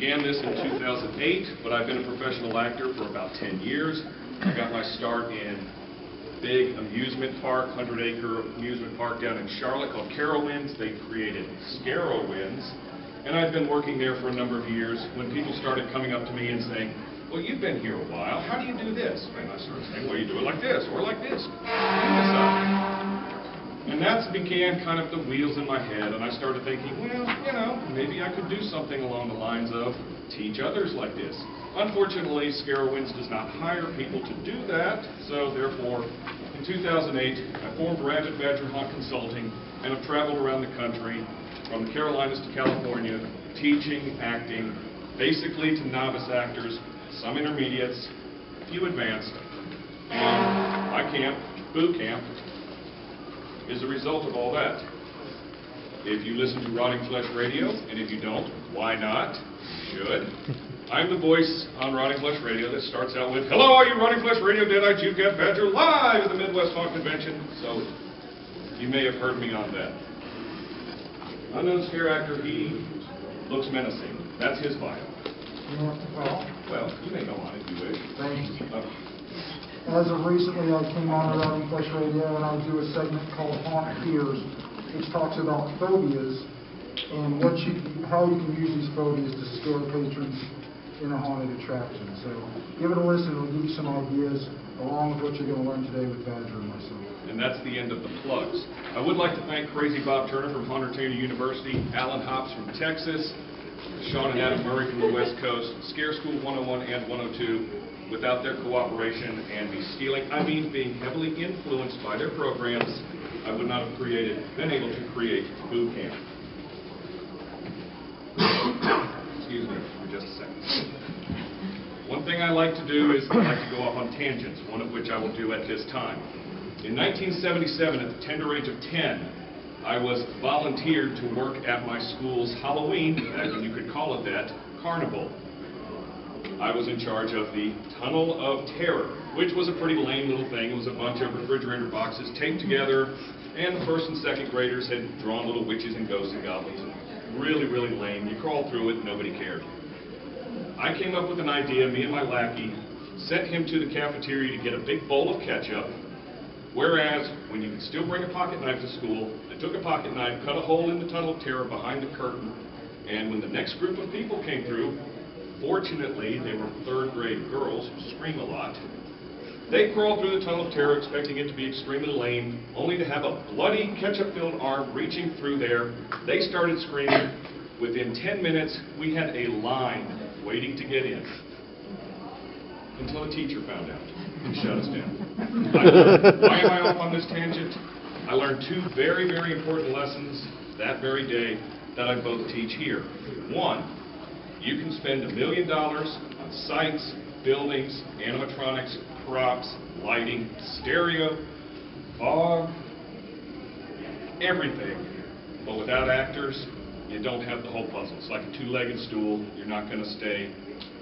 began this in 2008, but I've been a professional actor for about 10 years. I got my start in a big amusement park, 100-acre amusement park down in Charlotte called Carowinds. They created Scarowinds, and I've been working there for a number of years. When people started coming up to me and saying, well, you've been here a while, how do you do this? And I started saying, well, you do it like this, or like this. And that began kind of the wheels in my head, and I started thinking, well, you know, maybe I could do something along the lines of teach others like this. Unfortunately, Scarowinds does not hire people to do that, so therefore, in 2008, I formed Rabid Hunt Consulting, and have traveled around the country, from the Carolinas to California, teaching acting, basically to novice actors, some intermediates, a few advanced, and my camp, boot camp, is the result of all that. If you listen to Rotting Flesh Radio, and if you don't, why not? You should. I'm the voice on Rotting Flesh Radio that starts out with, hello, all you Rotting Flesh Radio Deadite Jucat Badger live at the Midwest Hawk Convention. So, you may have heard me on that. Unknown scare actor, he looks menacing. That's his bio. Well, you may go on if you wish. Thank you. As of recently, I came on Rotting Flesh Radio, and I do a segment called Haunt Fears, which talks about phobias and how you can use these phobias to scare patrons in a haunted attraction. So give it a listen. It'll give you some ideas along with what you're going to learn today with Badger and myself. And that's the end of the plugs. I would like to thank Crazy Bob Turner from Hunter-Taylor University, Alan Hops from Texas, Sean and Adam Murray from the West Coast, Scare School 101 and 102. Without their cooperation and being heavily influenced by their programs, I would not have been able to create boot camp. Excuse me for just a second. One thing I like to do is I like to go off on tangents, one of which I will do at this time. In 1977, at the tender age of 10, I was volunteered to work at my school's Halloween, back when you could call it that, carnival. I was in charge of the Tunnel of Terror, which was a pretty lame little thing. It was a bunch of refrigerator boxes taped together, and the first and second graders had drawn little witches and ghosts and goblins. Really, really lame. You crawled through it, nobody cared. I came up with an idea, me and my lackey, sent him to the cafeteria to get a big bowl of ketchup, whereas when you could still bring a pocket knife to school, I took a pocket knife, cut a hole in the Tunnel of Terror behind the curtain, and when the next group of people came through, fortunately, they were third-grade girls who scream a lot. They crawled through the Tunnel of Terror expecting it to be extremely lame, only to have a bloody ketchup-filled arm reaching through there. They started screaming. Within 10 minutes, we had a line waiting to get in. Until a teacher found out and shut us down. Why am I off on this tangent? I learned two very, very important lessons that very day that I both teach here. One, you can spend $1 million on sites, buildings, animatronics, props, lighting, stereo, fog, everything. But without actors, you don't have the whole puzzle. It's like a two-legged stool. You're not going to stay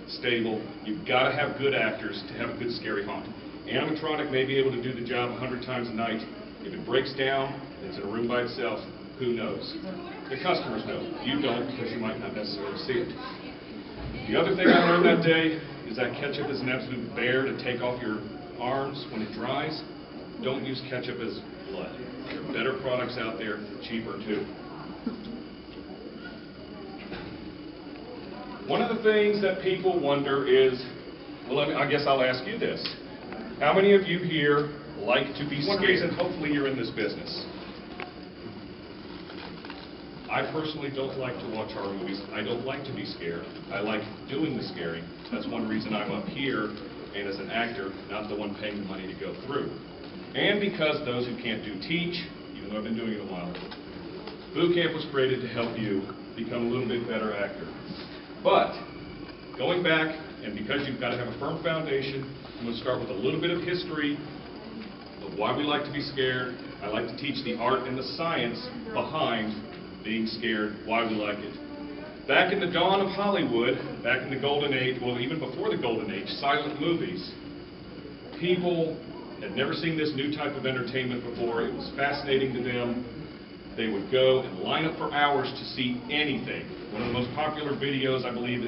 stable. You've got to have good actors to have a good scary haunt. Animatronic may be able to do the job 100 times a night. If it breaks down, it's in a room by itself, who knows? The customers know. You don't, because you might not necessarily see it. The other thing I learned that day is that ketchup is an absolute bear to take off your arms when it dries. Don't use ketchup as blood. There are better products out there, cheaper too. One of the things that people wonder is, well, I guess I'll ask you this. How many of you here like to be scared? One reason, hopefully, you're in this business. I personally don't like to watch horror movies. I don't like to be scared. I like doing the scaring. That's one reason I'm up here and as an actor, not the one paying the money to go through. And because those who can't do teach, even though I've been doing it a while, boot camp was created to help you become a little bit better actor. But going back, and because you've got to have a firm foundation, I'm going to start with a little bit of history of why we like to be scared. I like to teach the art and the science behind being scared, why we like it. Back in the dawn of Hollywood, back in the golden age, well, even before the golden age, silent movies, people had never seen this new type of entertainment before. It was fascinating to them. They would go and line up for hours to see anything. One of the most popular videos, I believe,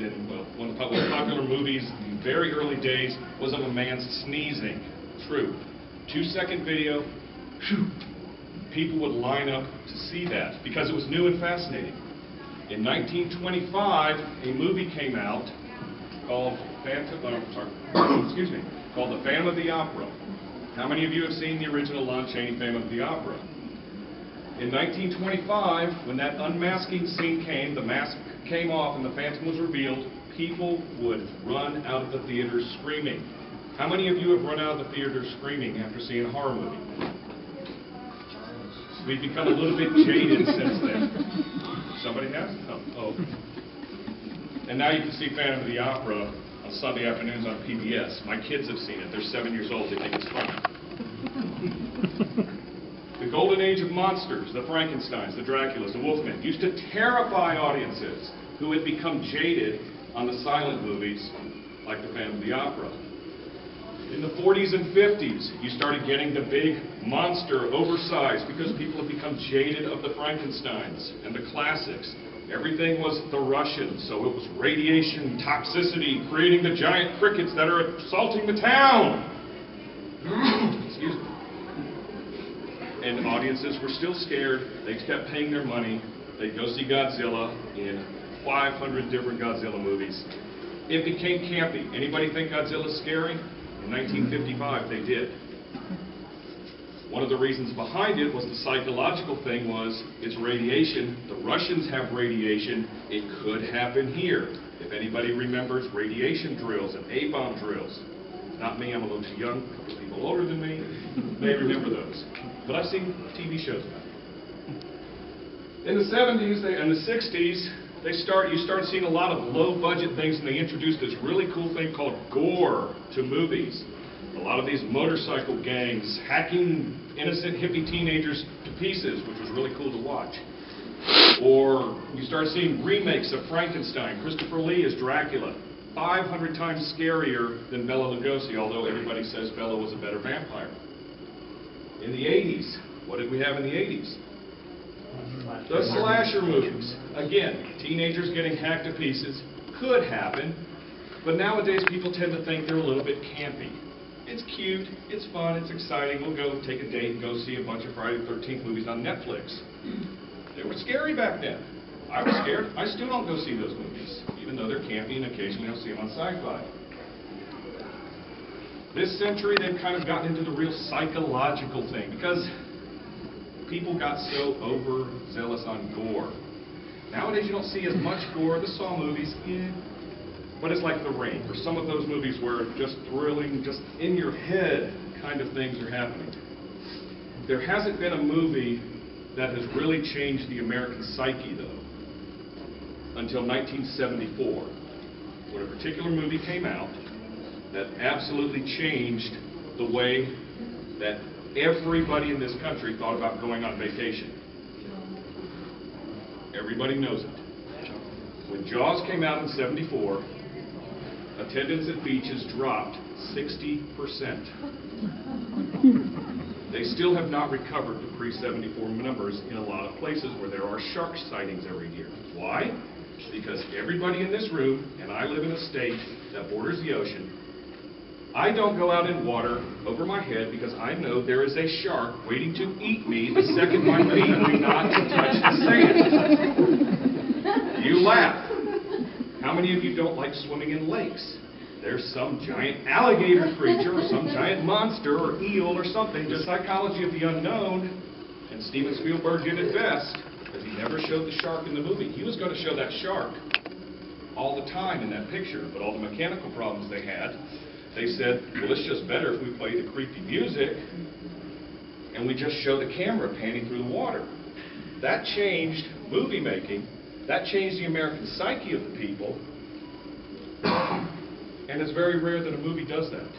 one of the most popular movies in the very early days was of a man sneezing. True. 2-second video, whew, people would line up to see that because it was new and fascinating. In 1925, a movie came out called called The Phantom of the Opera. How many of you have seen the original Lon Chaney Phantom of the Opera? In 1925, when that unmasking scene came, the mask came off and the Phantom was revealed, people would run out of the theater screaming. How many of you have run out of the theater screaming after seeing a horror movie? We've become a little bit jaded since then. Somebody has? Oh. And now you can see Phantom of the Opera on Sunday afternoons on PBS. My kids have seen it. They're 7 years old. They think it's funny. The golden age of monsters, the Frankensteins, the Draculas, the Wolfmen, used to terrify audiences who had become jaded on the silent movies like the Phantom of the Opera. In the 40s and 50s, you started getting the big monster oversized because people have become jaded of the Frankensteins and the classics. Everything was the Russians, so it was radiation, toxicity, creating the giant crickets that are assaulting the town. Excuse me. And audiences were still scared. They kept paying their money. They'd go see Godzilla in 500 different Godzilla movies. It became campy. Anybody think Godzilla's scary? In 1955, they did. One of the reasons behind it was the psychological thing was, it's radiation. The Russians have radiation. It could happen here. If anybody remembers radiation drills and A-bomb drills. Not me, I'm a little too young. A couple people older than me may remember those. But I've seen TV shows about it. In the 70s and the 60s, you start seeing a lot of low-budget things, and they introduced this really cool thing called gore to movies. A lot of these motorcycle gangs hacking innocent hippie teenagers to pieces, which was really cool to watch. Or you start seeing remakes of Frankenstein. Christopher Lee as Dracula, 500 times scarier than Bela Lugosi, although everybody says Bela was a better vampire. In the 80s, what did we have in the 80s? The slasher movies. Again, teenagers getting hacked to pieces could happen, but nowadays people tend to think they're a little bit campy. It's cute, it's fun, it's exciting. We'll go take a date and go see a bunch of Friday the 13th movies on Netflix. They were scary back then. I was scared. I still don't go see those movies, even though they're campy and occasionally I'll see them on Sci-Fi. This century, they've kind of gotten into the real psychological thing because people got so overzealous on gore. Nowadays, you don't see as much gore. The Saw movies, but it's like The Ring, or some of those movies where just thrilling, just in your head kind of things are happening. There hasn't been a movie that has really changed the American psyche, though, until 1974, when a particular movie came out that absolutely changed the way that everybody in this country thought about going on vacation. Everybody knows it. When Jaws came out in '74, attendance at beaches dropped 60%. They still have not recovered to pre-'74 numbers in a lot of places where there are shark sightings every year. Why? Because everybody in this room, and I live in a state that borders the ocean, I don't go out in water over my head because I know there is a shark waiting to eat me the second my feet do not touch the sand. You laugh. How many of you don't like swimming in lakes? There's some giant alligator creature or some giant monster or eel or something. The psychology of the unknown, and Steven Spielberg did it best, because he never showed the shark in the movie. He was going to show that shark all the time in that picture, but all the mechanical problems they had, they said, well, it's just better if we play the creepy music and we just show the camera panning through the water. That changed movie making. That changed the American psyche of the people. And it's very rare that a movie does that.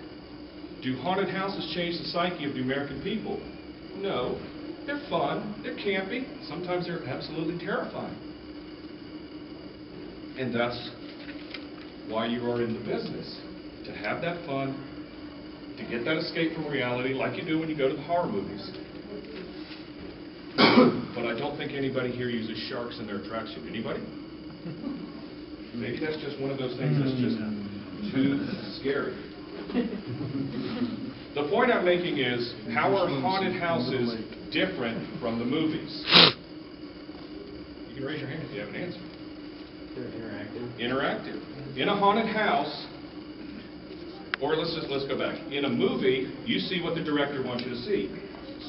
Do haunted houses change the psyche of the American people? No. They're fun. They're campy. Sometimes they're absolutely terrifying. And that's why you are in the business. To have that fun, to get that escape from reality like you do when you go to the horror movies. but I don't think anybody here uses sharks in their attraction. Anybody? Maybe that's just one of those things that's just too scary. The point I'm making is, how are haunted houses different from the movies? You can raise your hand if you have an answer. They're interactive. Interactive. In a haunted house, or let's go back. In a movie, you see what the director wants you to see.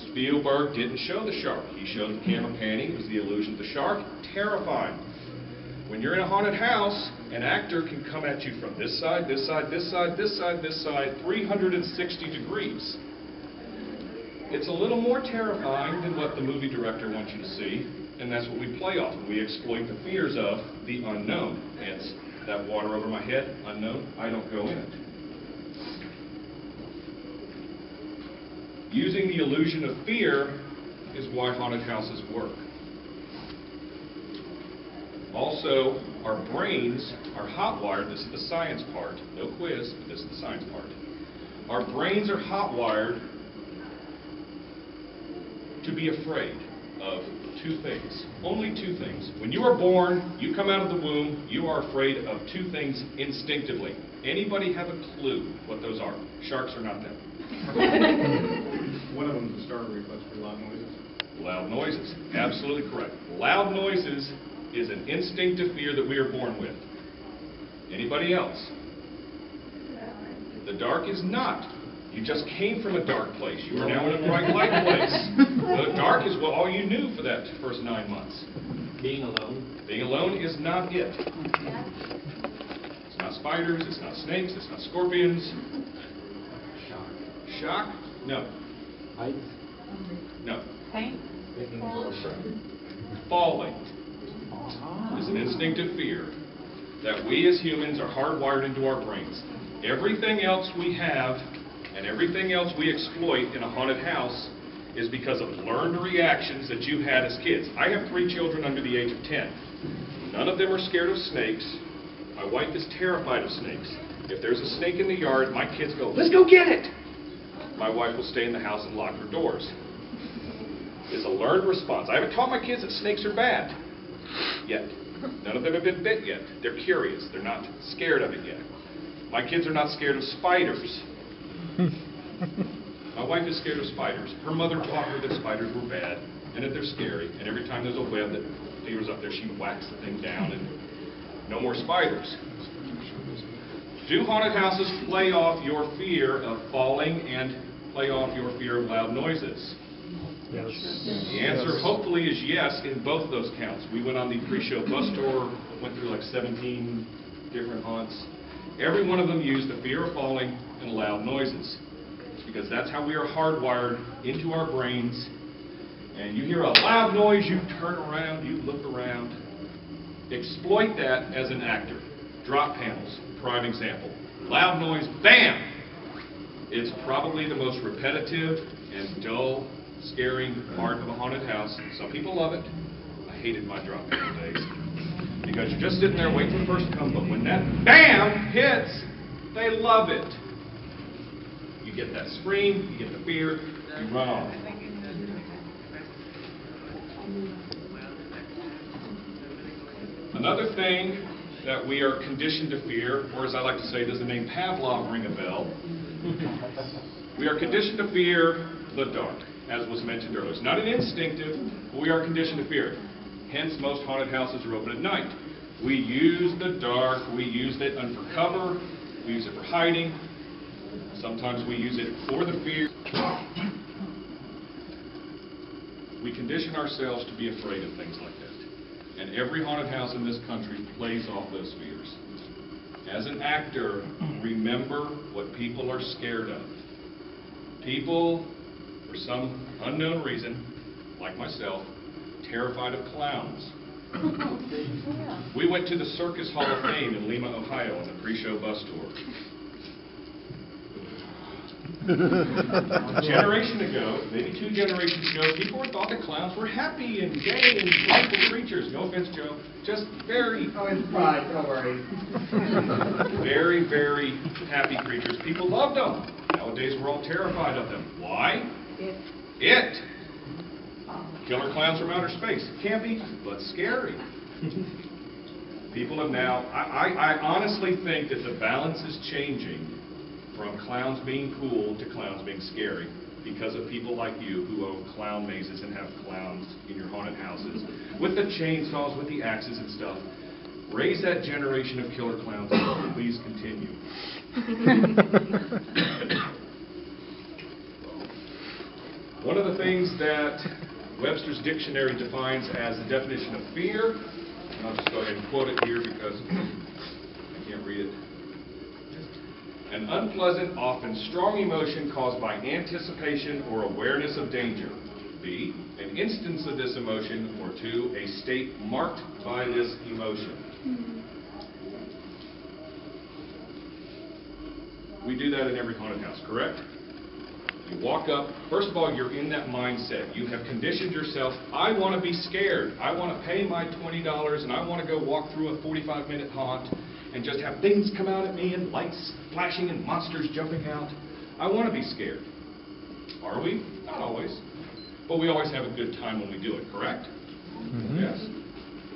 Spielberg didn't show the shark. He showed the camera panning. It was the illusion of the shark. Terrifying. When you're in a haunted house, an actor can come at you from this side, this side, this side, this side, this side, 360 degrees. It's a little more terrifying than what the movie director wants you to see, and that's what we play off. We exploit the fears of the unknown. It's that water over my head, unknown, I don't go in it. Using the illusion of fear is why haunted houses work. Also, our brains are hot-wired. This is the science part. No quiz, but this is the science part. Our brains are hot-wired to be afraid of two things. Only two things. When you are born, you come out of the womb, you are afraid of two things instinctively. Anybody have a clue what those are? Sharks are not them. One of them is a startle reflex for loud noises. Loud noises. Absolutely correct. Loud noises is an instinctive fear that we are born with. Anybody else? The dark is not. You just came from a dark place. You are now in a bright light place. The dark is what all you knew for that first 9 months. Being alone. Being alone is not it. It's not spiders, it's not snakes, it's not scorpions. Shock. Shock? No. Heights. No. Pain? Making a little friend. Falling is an instinctive fear that we as humans are hardwired into our brains. Everything else we have and everything else we exploit in a haunted house is because of learned reactions that you've had as kids. I have 3 children under the age of 10. None of them are scared of snakes. My wife is terrified of snakes. If there's a snake in the yard, my kids go, "Let's go get it!" My wife will stay in the house and lock her doors. It's a learned response. I haven't taught my kids that snakes are bad yet. None of them have been bit yet. They're curious. They're not scared of it yet. My kids are not scared of spiders. My wife is scared of spiders. Her mother taught her that spiders were bad and that they're scary. And every time there's a web that appears up there, she whacks the thing down and no more spiders. Do haunted houses play off your fear of falling and play off your fear of loud noises? Yes. The answer hopefully is yes in both those counts. We went on the pre-show bus tour, went through like 17 different haunts. Every one of them used the fear of falling and loud noises, because that's how we are hardwired into our brains. And you hear a loud noise, you turn around, you look around. Exploit that as an actor. Drop panels, prime example. Loud noise, bam! It's probably the most repetitive and dull, scary part of a haunted house. Some people love it. I hated my drop panel days. Because you're just sitting there waiting for the person to come, but when that BAM hits, they love it. You get that scream, you get the fear, you run off. Another thing that we are conditioned to fear, or as I like to say, does the name Pavlov ring a bell? We are conditioned to fear the dark, as was mentioned earlier. It's not an instinctive, but we are conditioned to fear it. Hence, most haunted houses are open at night. We use the dark, we use it for cover, we use it for hiding. Sometimes we use it for the fear. We condition ourselves to be afraid of things like that. And every haunted house in this country plays off those fears. As an actor, remember what people are scared of. People, for some unknown reason, like myself, terrified of clowns. We went to the Circus Hall of Fame in Lima, Ohio on the pre-show bus tour. A generation ago, maybe 2 generations ago, people thought that clowns were happy and gay and delightful creatures. No offense, Joe. Just very... Oh, it's pride, don't worry. Very, very happy creatures. People loved them. Nowadays, we're all terrified of them. Why? It. Killer clowns from outer space. Campy, but scary. People have now, I honestly think that the balance is changing from clowns being cool to clowns being scary because of people like you who own clown mazes and have clowns in your haunted houses with the chainsaws, with the axes and stuff. Raise that generation of killer clowns and please continue. One of the things that Webster's dictionary defines as the definition of fear, and I'll just go ahead and quote it here because I can't read it. An unpleasant, often strong emotion caused by anticipation or awareness of danger. B, an instance of this emotion, or 2, a state marked by this emotion. We do that in every haunted house, correct? You walk up, first of all, you're in that mindset. You have conditioned yourself, I want to be scared. I want to pay my $20 and I want to go walk through a 45-minute haunt and just have things come out at me and lights flashing and monsters jumping out. I want to be scared. Are we? Not always. But we always have a good time when we do it, correct? Mm-hmm. Yes.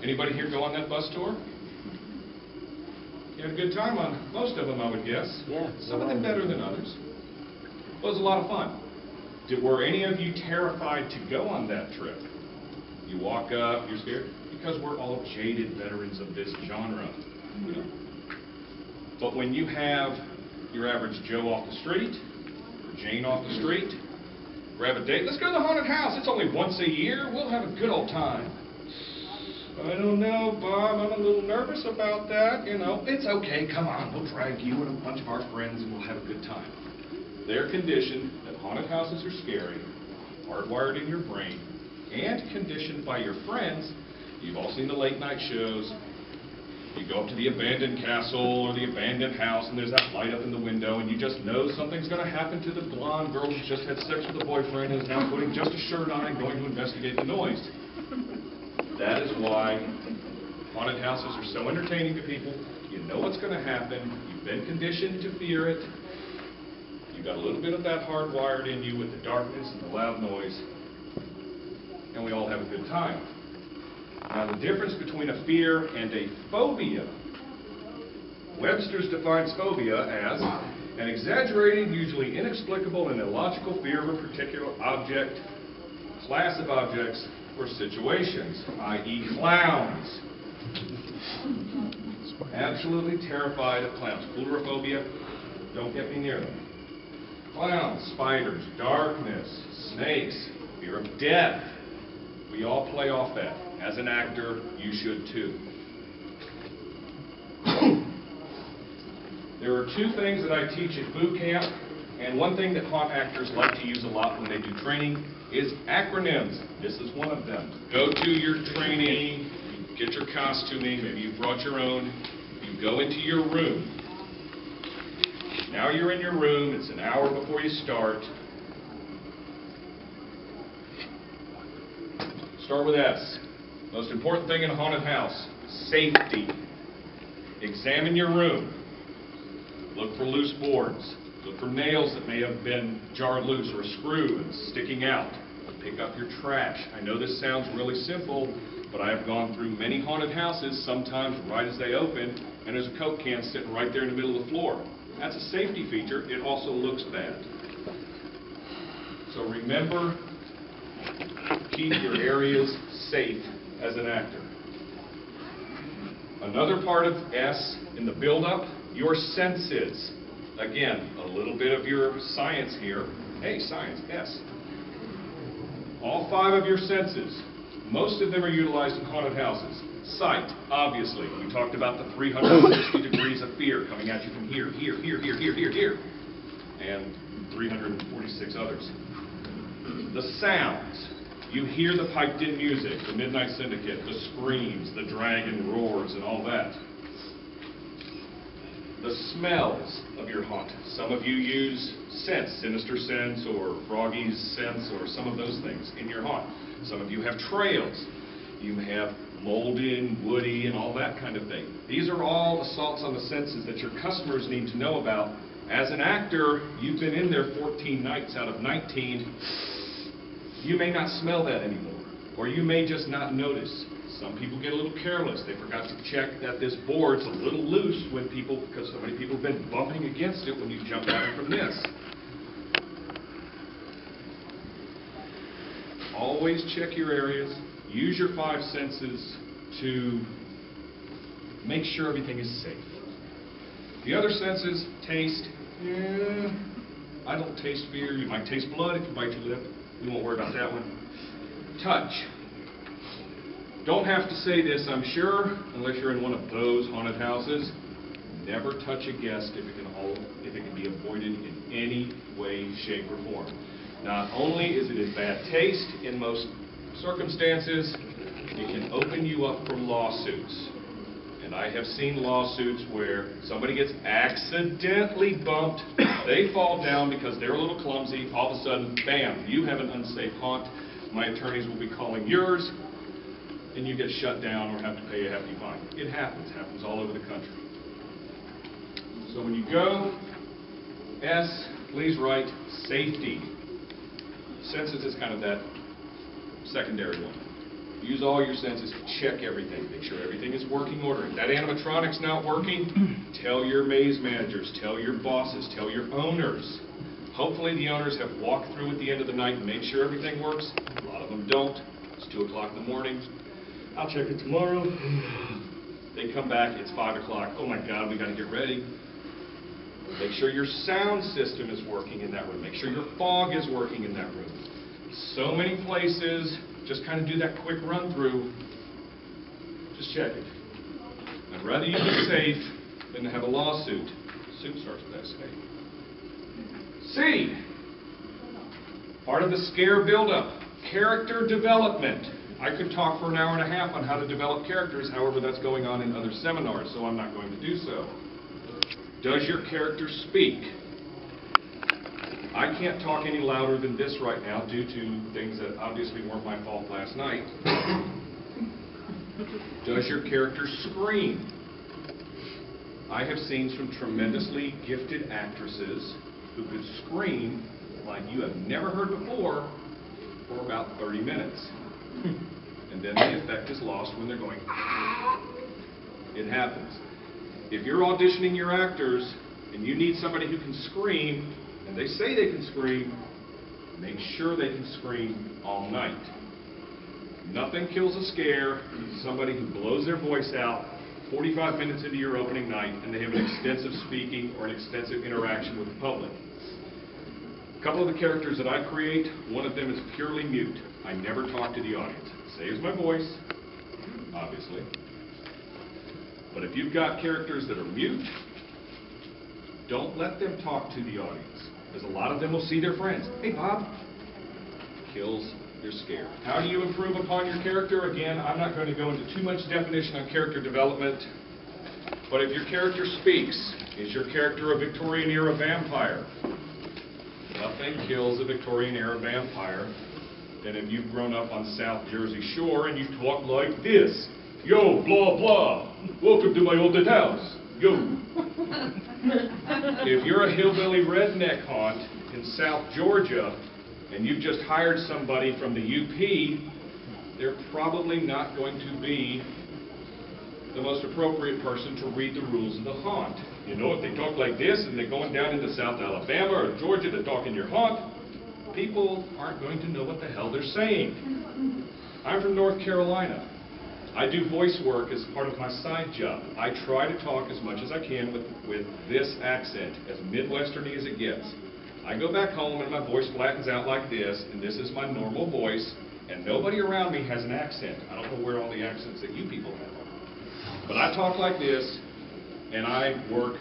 Anybody here go on that bus tour? You had a good time on most of them, I would guess. Yeah. Some of them better than others. It was a lot of fun. Were any of you terrified to go on that trip? You walk up, you're scared? Because we're all jaded veterans of this genre. You know? But when you have your average Joe off the street, or Jane off the street, grab a date, let's go to the haunted house. It's only once a year. We'll have a good old time. I don't know, Bob. I'm a little nervous about that. You know, it's okay. Come on. We'll drag you and a bunch of our friends and we'll have a good time. They're conditioned that haunted houses are scary, hardwired in your brain, and conditioned by your friends. You've all seen the late night shows. You go up to the abandoned castle or the abandoned house and there's that light up in the window and you just know something's going to happen to the blonde girl who just had sex with a boyfriend and is now putting just a shirt on and going to investigate the noise. That is why haunted houses are so entertaining to people. You know what's going to happen. You've been conditioned to fear it. You've got a little bit of that hardwired in you with the darkness and the loud noise. And we all have a good time. Now, the difference between a fear and a phobia. Webster's defines phobia as an exaggerated, usually inexplicable and illogical fear of a particular object, class of objects, or situations, i.e. clowns. Absolutely terrified of clowns. Coulrophobia, don't get me near them. Clowns, spiders, darkness, snakes, fear of death. We all play off that. As an actor, you should too. There are two things that I teach at boot camp, and one thing that haunt actors like to use a lot when they do training is acronyms. This is one of them. Go to your training, you get your costuming, maybe you brought your own, you go into your room. Now you're in your room, it's an hour before you start. Start with S. Most important thing in a haunted house, safety. Examine your room. Look for loose boards. Look for nails that may have been jarred loose or a screw and sticking out. Pick up your trash. I know this sounds really simple, but I have gone through many haunted houses, sometimes right as they open, and there's a Coke can sitting right there in the middle of the floor. That's a safety feature. It also looks bad. So remember, keep your areas safe as an actor. Another part of S in the build-up, your senses. Again, a little bit of your science here. Hey, science, S. All 5 of your senses. Most of them are utilized in haunted houses. Sight, obviously. We talked about the 360 degrees of fear coming at you from here, here, here, here, here, here, here, and 346 others. The sounds. You hear the piped-in music, the Midnight Syndicate, the screams, the dragon roars, and all that. The smells of your haunt. Some of you use scents, Sinister Scents or Froggy's Scents or some of those things in your haunt. Some of you have trails. You have moldy, woody, and all that kind of thing. These are all assaults on the senses that your customers need to know about. As an actor, you've been in there 14 nights out of 19. You may not smell that anymore. Or you may just not notice. Some people get a little careless. They forgot to check that this board's a little loose because so many people have been bumping against it when you jump at it from this. Always check your areas. Use your 5 senses to make sure everything is safe. The other senses, taste, I don't taste fear. You might taste blood if you bite your lip. We won't worry about that one. Touch. Don't have to say this, I'm sure, unless you're in one of those haunted houses. Never touch a guest if it can be avoided in any way, shape, or form. Not only is it in bad taste in most circumstances, it can open you up for lawsuits. And I have seen lawsuits where somebody gets accidentally bumped, they fall down because they're a little clumsy, all of a sudden, bam, you have an unsafe haunt. My attorneys will be calling yours, and you get shut down or have to pay a hefty fine. It happens all over the country. So when you go, S, please write safety. Senses is kind of that secondary one. Use all your senses, check everything, make sure everything is working order. If that animatronic's not working, tell your maze managers, tell your bosses, tell your owners. Hopefully the owners have walked through at the end of the night and made sure everything works. A lot of them don't. It's 2 o'clock in the morning. I'll check it tomorrow. They come back, it's 5 o'clock. Oh my God, we got to get ready. Make sure your sound system is working in that room. Make sure your fog is working in that room. So many places just kind of do that quick run through. Just check it. I'd rather you be safe than to have a lawsuit. Suit starts with S. C. Part of the scare buildup. Character development. I could talk for an hour and a half on how to develop characters, however that's going on in other seminars, so I'm not going to do so. Does your character speak? I can't talk any louder than this right now due to things that obviously weren't my fault last night. Does your character scream? I have seen some tremendously gifted actresses who could scream like you have never heard before for about 30 minutes. And then the effect is lost when they're going, ah! It happens. If you're auditioning your actors and you need somebody who can scream, and they say they can scream, make sure they can scream all night. Nothing kills a scare, somebody who blows their voice out 45 minutes into your opening night and they have an extensive speaking or an extensive interaction with the public. A couple of the characters that I create, one of them is purely mute. I never talk to the audience. Saves my voice, obviously. But if you've got characters that are mute, don't let them talk to the audience. Because a lot of them will see their friends. Hey, Bob. Kills your scare. How do you improve upon your character? Again, I'm not going to go into too much definition on character development. But if your character speaks, is your character a Victorian era vampire? Nothing kills a Victorian era vampire than if you've grown up on South Jersey Shore and you talk like this. Yo, blah, blah. Welcome to my oldest house. Yo. If you're a hillbilly redneck haunt in South Georgia and you've just hired somebody from the UP, they're probably not going to be the most appropriate person to read the rules of the haunt. You know, if they talk like this and they're going down into South Alabama or Georgia to talk in your haunt, people aren't going to know what the hell they're saying. I'm from North Carolina. I do voice work as part of my side job. I try to talk as much as I can with this accent, as Midwesterny as it gets. I go back home and my voice flattens out like this, and this is my normal voice, and nobody around me has an accent. I don't know where all the accents that you people have are. But I talk like this, and I work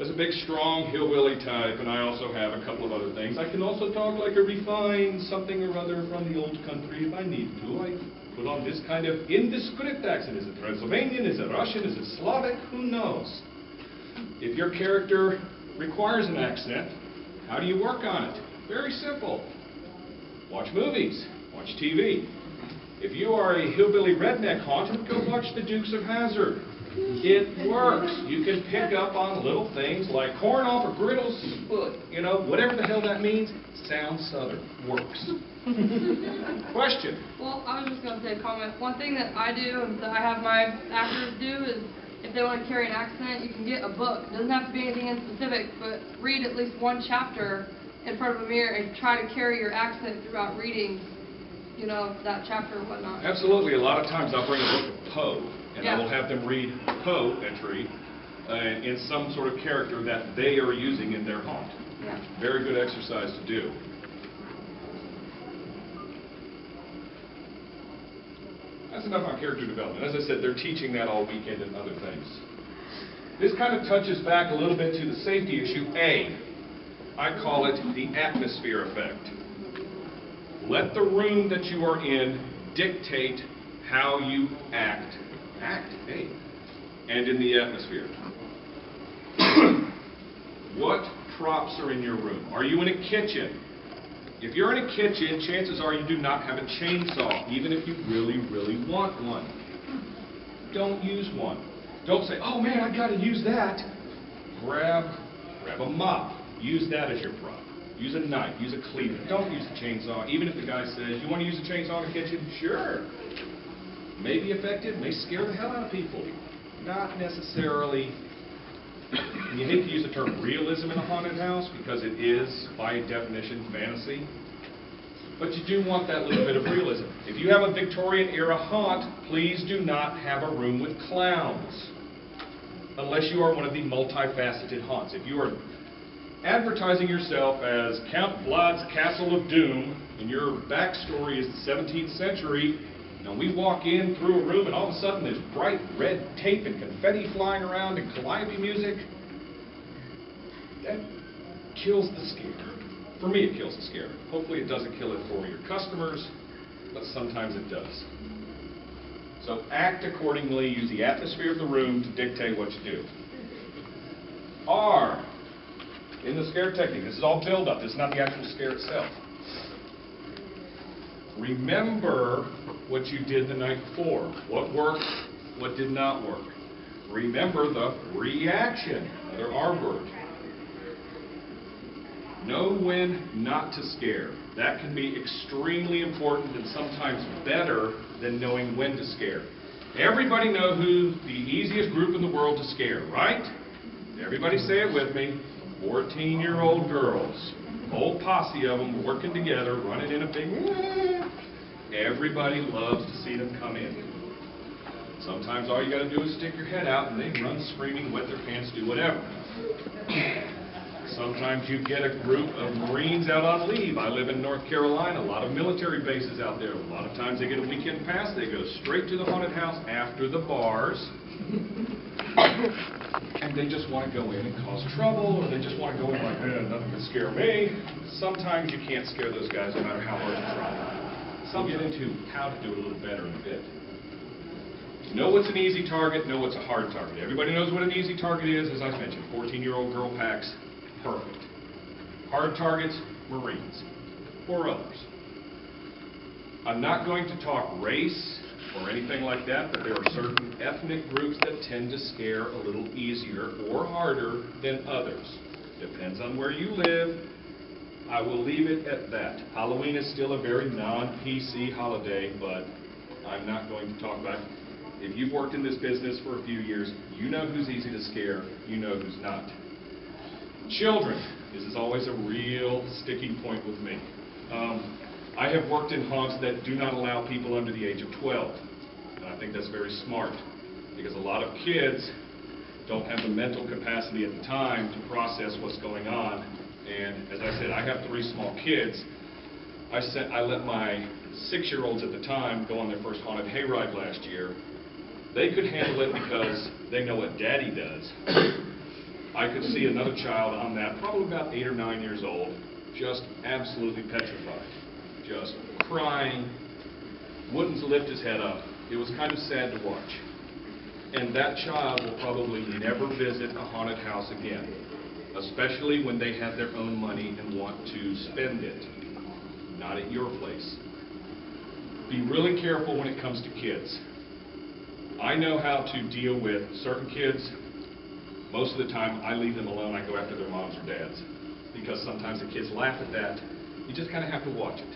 as a big, strong hillbilly type, and I also have a couple of other things. I can also talk like a refined something or other from the old country if I need to. I put on this kind of indescript accent. Is it Transylvanian? Is it Russian? Is it Slavic? Who knows? If your character requires an accent, how do you work on it? Very simple. Watch movies. Watch TV. If you are a hillbilly redneck haunt, go watch the Dukes of Hazzard. It works. You can pick up on little things like corn off a griddle's foot. You know, whatever the hell that means, sounds Southern. Works. Question? Well, I was just going to say a comment. One thing that I do and that I have my actors do is if they want to carry an accent, you can get a book. It doesn't have to be anything in specific, but read at least one chapter in front of a mirror and try to carry your accent throughout reading, you know, that chapter or whatnot. Absolutely. A lot of times I'll bring a book of Poe, and I Yeah. will have them read Poe entry in some sort of character that they are using in their haunt. Yeah. Very good exercise to do. That's enough on character development. As I said, they're teaching that all weekend and other things. This kind of touches back a little bit to the safety issue. I call it the atmosphere effect. Let the room that you are in dictate how you act. And in the atmosphere. What props are in your room? Are you in a kitchen? If you're in a kitchen, chances are you do not have a chainsaw, even if you really, really want one. Don't use one. Don't say, oh man, I got to use that. Grab a mop. Use that as your prop. Use a knife. Use a cleaver. Don't use a chainsaw, even if the guy says, you want to use a chainsaw in the kitchen? Sure. May be effective, may scare the hell out of people. Not necessarily. And you hate to use the term realism in a haunted house because it is, by definition, fantasy. But you do want that little bit of realism. If you have a Victorian era haunt, please do not have a room with clowns. Unless you are one of the multifaceted haunts. If you are advertising yourself as Count Vlad's Castle of Doom, and your backstory is the 17th century, and we walk in through a room and all of a sudden there's bright red tape and confetti flying around and calliope music, that kills the scare. For me, it kills the scare. Hopefully it doesn't kill it for your customers, but sometimes it does. So act accordingly, use the atmosphere of the room to dictate what you do. R, in the scare technique, this is all build-up, this is not the actual scare itself. Remember what you did the night before. What worked, what did not work. Remember the reaction, another R word. Know when not to scare. That can be extremely important and sometimes better than knowing when to scare. Everybody know who the easiest group in the world to scare, right? Everybody say it with me. 14-year-old girls. Whole posse of them working together, running in a big... Everybody loves to see them come in. Sometimes all you got to do is stick your head out and they run screaming, wet their pants, do whatever. Sometimes you get a group of Marines out on leave. I live in North Carolina, a lot of military bases out there. A lot of times they get a weekend pass, they go straight to the haunted house after the bars. And they just want to go in and cause trouble, or they just want to go in like, nothing can scare me. Sometimes you can't scare those guys no matter how hard you try. We'll get into how to do it a little better in a bit. Know what's an easy target, know what's a hard target. Everybody knows what an easy target is, as I mentioned. 14-year-old girl packs, perfect. Hard targets, Marines, or others. I'm not going to talk race or anything like that, but there are certain ethnic groups that tend to scare a little easier or harder than others. Depends on where you live. I will leave it at that. Halloween is still a very non-PC holiday, but I'm not going to talk about it. If you've worked in this business for a few years, you know who's easy to scare, you know who's not. Children. This is always a real sticking point with me. I have worked in haunts that do not allow people under the age of 12. And I think that's very smart, because a lot of kids don't have the mental capacity at the time to process what's going on. And as I said, I have 3 small kids. I let my 6-year-olds at the time go on their first haunted hayride last year. They could handle it because they know what Daddy does. I could see another child on that, probably about 8 or 9 years old, just absolutely petrified, just crying, wouldn't lift his head up. It was kind of sad to watch. And that child will probably never visit a haunted house again, especially when they have their own money and want to spend it, not at your place. Be really careful when it comes to kids. I know how to deal with certain kids. Most of the time, I leave them alone. I go after their moms or dads. Because sometimes the kids laugh at that. You just kind of have to watch it.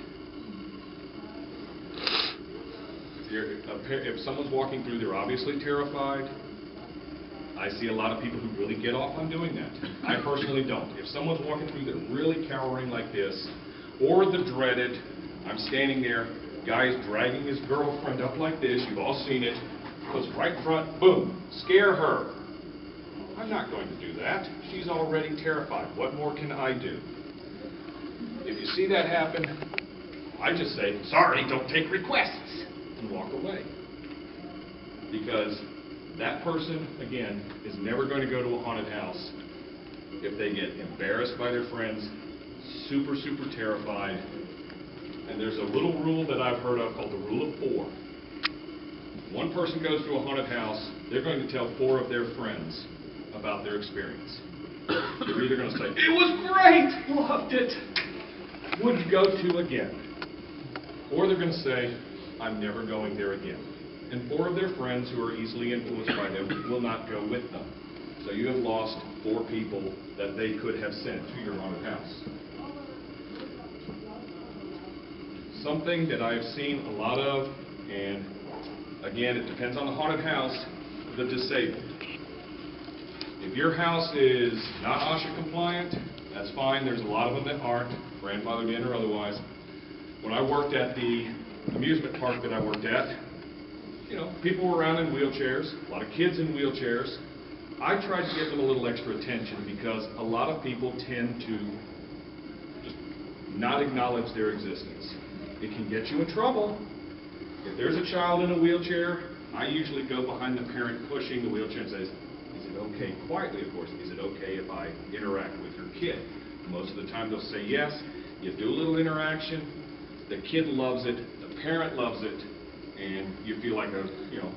If someone's walking through, they're obviously terrified. I see a lot of people who really get off on doing that. I personally don't. If someone's walking through, they're really cowering like this, or the dreaded, I'm standing there, guy's dragging his girlfriend up like this, you've all seen it, goes right front, boom, scare her. I'm not going to do that. She's already terrified. What more can I do? If you see that happen, I just say, sorry, don't take requests, and walk away. Because that person, again, is never going to go to a haunted house if they get embarrassed by their friends, super, super terrified. And there's a little rule that I've heard of called the rule of 4. One person goes to a haunted house, they're going to tell 4 of their friends about their experience. They're either going to say, it was great, loved it, would go to again. Or they're going to say, I'm never going there again. And 4 of their friends who are easily influenced by them will not go with them. So you have lost 4 people that they could have sent to your haunted house. Something that I've seen a lot of, and again, it depends on the haunted house, the disabled. If your house is not OSHA compliant, that's fine. There's a lot of them that aren't, grandfathered in or otherwise. When I worked at the amusement park that I worked at, you know, people were around in wheelchairs, a lot of kids in wheelchairs. I tried to give them a little extra attention because a lot of people tend to just not acknowledge their existence. It can get you in trouble. If there's a child in a wheelchair, I usually go behind the parent pushing the wheelchair and say, is it okay, quietly of course, is it okay if I interact with your kid? Most of the time they'll say yes. You do a little interaction, the kid loves it, the parent loves it, and you feel like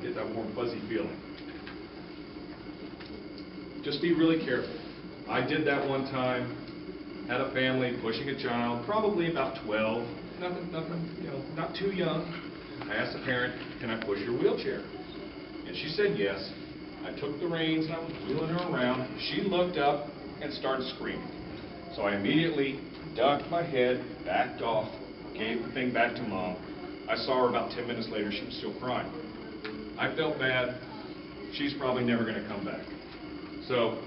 get that warm fuzzy feeling. Just be really careful. I did that one time, had a family pushing a child, probably about 12, nothing, not too young. I asked the parent, can I push your wheelchair? And she said yes. I took the reins and I was wheeling her around. She looked up and started screaming. So I immediately ducked my head, backed off, gave the thing back to Mom. I saw her about 10 minutes later, she was still crying. I felt bad. She's probably never going to come back. So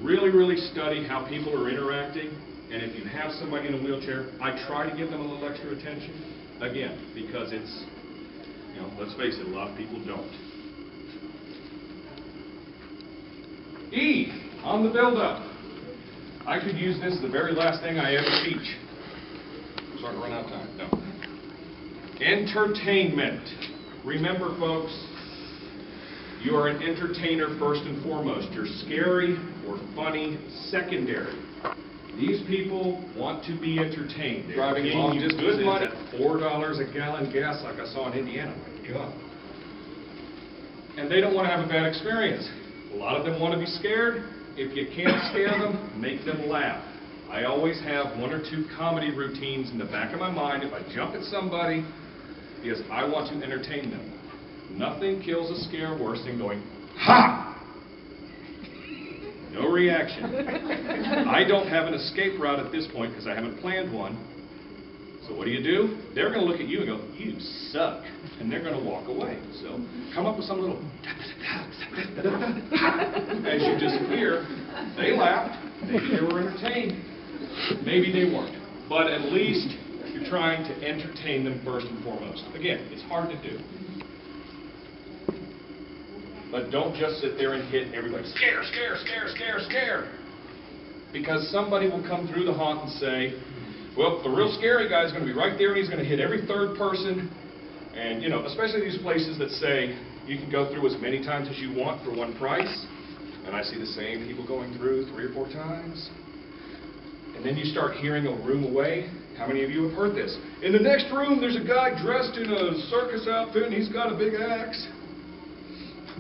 really, really study how people are interacting. And if you have somebody in a wheelchair, I try to give them a little extra attention. Again, because it's, let's face it, a lot of people don't. E, on the build-up. I could use this the very last thing I ever teach. I'm starting to run out of time. No. Entertainment. Remember, folks, you are an entertainer first and foremost. You're scary or funny secondary. These people want to be entertained. They're Driving paying long you distance good money at $4 a gallon gas like I saw in Indiana. My God. And they don't want to have a bad experience. A lot of them want to be scared. If you can't scare them, make them laugh. I always have 1 or 2 comedy routines in the back of my mind if I jump at somebody, because I want to entertain them. Nothing kills a scare worse than going, ha! No reaction. I don't have an escape route at this point because I haven't planned one. So what do? They're going to look at you and go, you suck. And they're going to walk away. So come up with some little, as you disappear. They laughed. Maybe they were entertained. Maybe they weren't. But at least you're trying to entertain them first and foremost. Again, it's hard to do. But don't just sit there and hit everybody. Scare, scare, scare, scare, scare. Because somebody will come through the haunt and say, well, the real scary guy is going to be right there and he's going to hit every third person. And, especially these places that say you can go through as many times as you want for one price. And I see the same people going through 3 or 4 times. And then you start hearing a room away. How many of you have heard this? In the next room, there's a guy dressed in a circus outfit and he's got a big axe.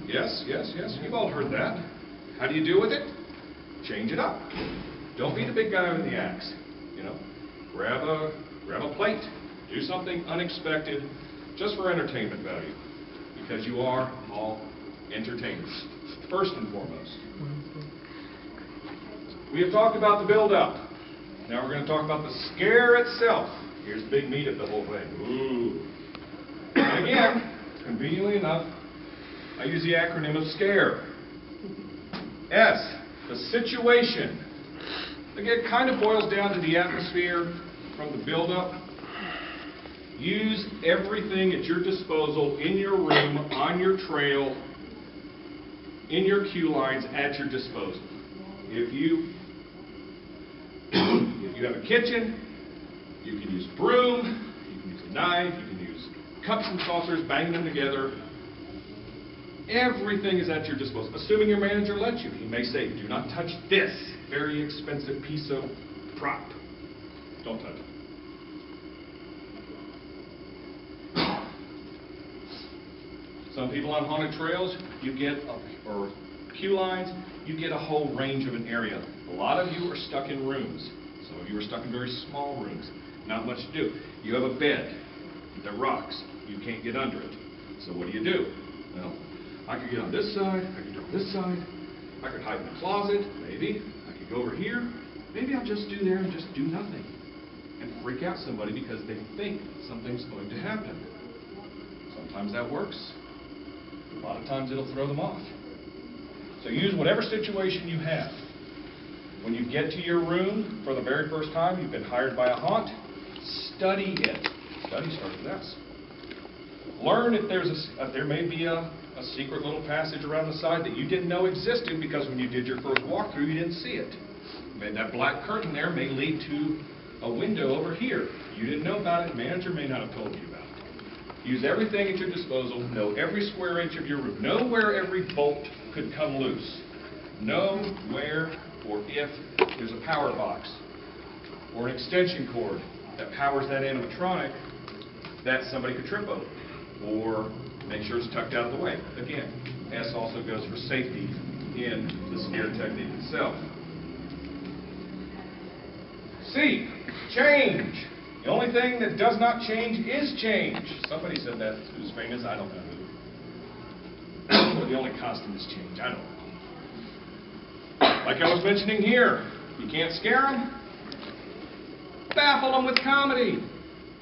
Yes, yes, yes. You've all heard that. How do you deal with it? Change it up. Don't be the big guy with the axe. Grab a plate. Do something unexpected just for entertainment value. Because you are call entertainers, first and foremost. We have talked about the build-up. Now we're going to talk about the scare itself. Here's the big meat of the whole thing. Ooh. And again, conveniently enough, I use the acronym of SCARE. S, the situation. Again, it kind of boils down to the atmosphere from the build-up. Use everything at your disposal in your room, on your trail, in your queue lines at your disposal. If you have a kitchen, you can use a broom, you can use a knife, you can use cups and saucers, bang them together. Everything is at your disposal, assuming your manager lets you. He may say, do not touch this very expensive piece of prop. Don't touch it. Some people on haunted trails, you get, or queue lines, you get a whole range of an area. A lot of you are stuck in rooms. Some of you are stuck in very small rooms. Not much to do. You have a bed that rocks. You can't get under it. So what do? Well, I could get on this side, I could go on this side, I could hide in the closet, maybe. I could go over here. Maybe I'll just do there and just do nothing. And freak out somebody because they think something's going to happen. Sometimes that works. A lot of times it'll throw them off. So use whatever situation you have. When you get to your room for the very first time, you've been hired by a haunt, study it. Study starts with S. Learn if there may be a secret little passage around the side that you didn't know existed because when you did your first walkthrough, you didn't see it. That black curtain there may lead to a window over here. You didn't know about it. Manager may not have told you about it. Use everything at your disposal. Know every square inch of your room. Know where every bolt could come loose. Know where or if there's a power box or an extension cord that powers that animatronic that somebody could trip over. Or make sure it's tucked out of the way. Again, S also goes for safety in the scare technique itself. C, change. The only thing that does not change is change. Somebody said that who's famous, I don't know who. The only constant is change, I don't know. Like I was mentioning here, you can't scare them, baffle them with comedy.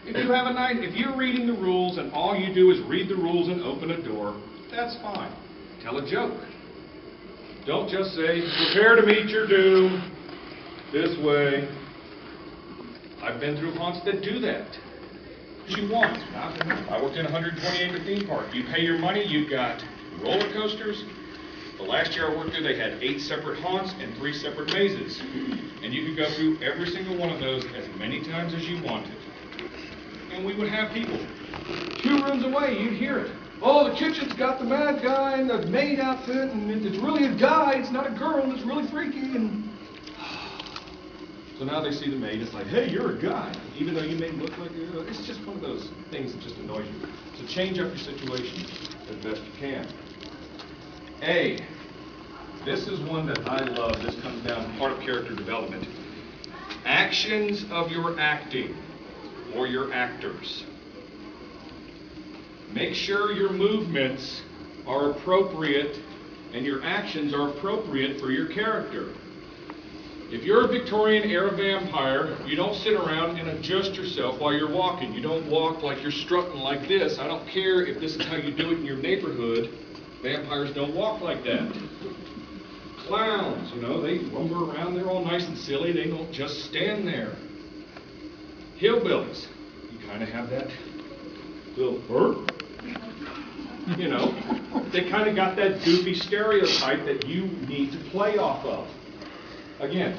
If you're reading the rules and all you do is read the rules and open a door, that's fine. Tell a joke. Don't just say, prepare to meet your doom this way. I've been through haunts that do that. You want. I worked in a 120-acre theme park. You pay your money, you've got roller coasters. The last year I worked there, they had 8 separate haunts and 3 separate mazes. And you could go through every single one of those as many times as you wanted. And we would have people 2 rooms away, you'd hear it. Oh, the kitchen's got the mad guy in the maid outfit, and it's really a guy, it's not a girl, and it's really freaky. And so now they see the maid, it's like, hey, you're a guy. Even though you may look like it's just one of those things that just annoys you. So change up your situation as best you can. A, this is one that I love. This comes down to part of character development. Actions of your acting or your actors. Make sure your movements are appropriate and your actions are appropriate for your character. If you're a Victorian era vampire, you don't sit around and adjust yourself while you're walking. You don't walk like you're strutting like this. I don't care if this is how you do it in your neighborhood. Vampires don't walk like that. Clowns, they lumber around. They're all nice and silly. They don't just stand there. Hillbillies, you kind of have that little burp. They kind of got that goofy stereotype that you need to play off of. Again.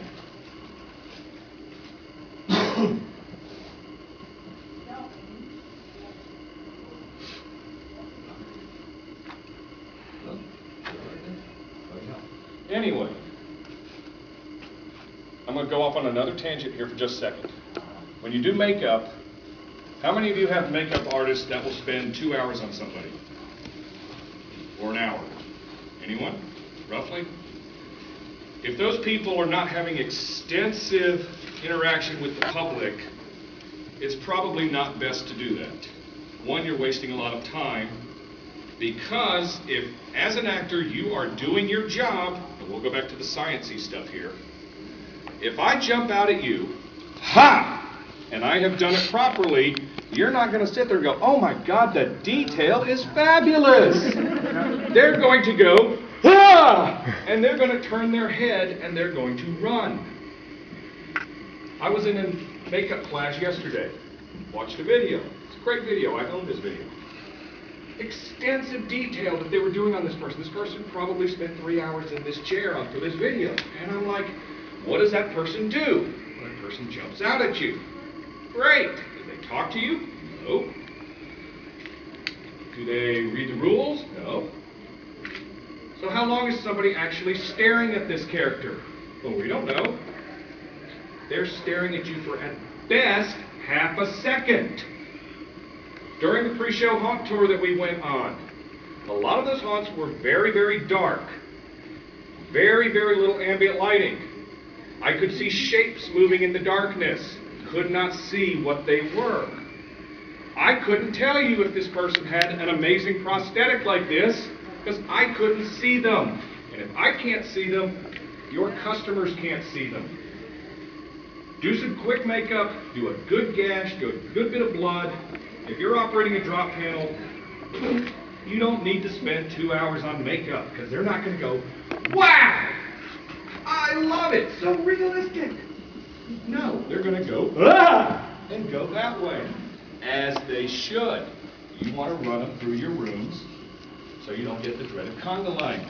Anyway, I'm going to go off on another tangent here for just a second. When you do makeup, how many of you have makeup artists that will spend 2 hours on somebody? Or an hour? Anyone? Roughly? If those people are not having extensive interaction with the public, it's probably not best to do that. One, you're wasting a lot of time, Because if, as an actor, you are doing your job, and we'll go back to the sciencey stuff here, if I jump out at you, ha! And I have done it properly, you're not going to sit there and go, oh my God, the detail is fabulous. They're going to go, ah! And they're going to turn their head and they're going to run. I was in a makeup class yesterday. Watched a video. It's a great video. I own this video. Extensive detail that they were doing on this person. This person probably spent 3 hours in this chair for this video. And I'm like, what does that person do? Well, that person jumps out at you. Great. Do they talk to you? No. Do they read the rules? No. So how long is somebody actually staring at this character? Well, we don't know. They're staring at you for, at best, half a second. During the pre-show haunt tour that we went on, a lot of those haunts were very, very dark. Very, very little ambient lighting. I could see shapes moving in the darkness. Could not see what they were. I couldn't tell you if this person had an amazing prosthetic like this because I couldn't see them. And if I can't see them, your customers can't see them. Do some quick makeup, do a good gash, do a good bit of blood. If you're operating a drop panel, you don't need to spend 2 hours on makeup because they're not going to go, wow, I love it, so realistic. No, they're going to go, ah, and go that way, as they should. You want to run them through your rooms so you don't get the dreaded conga line.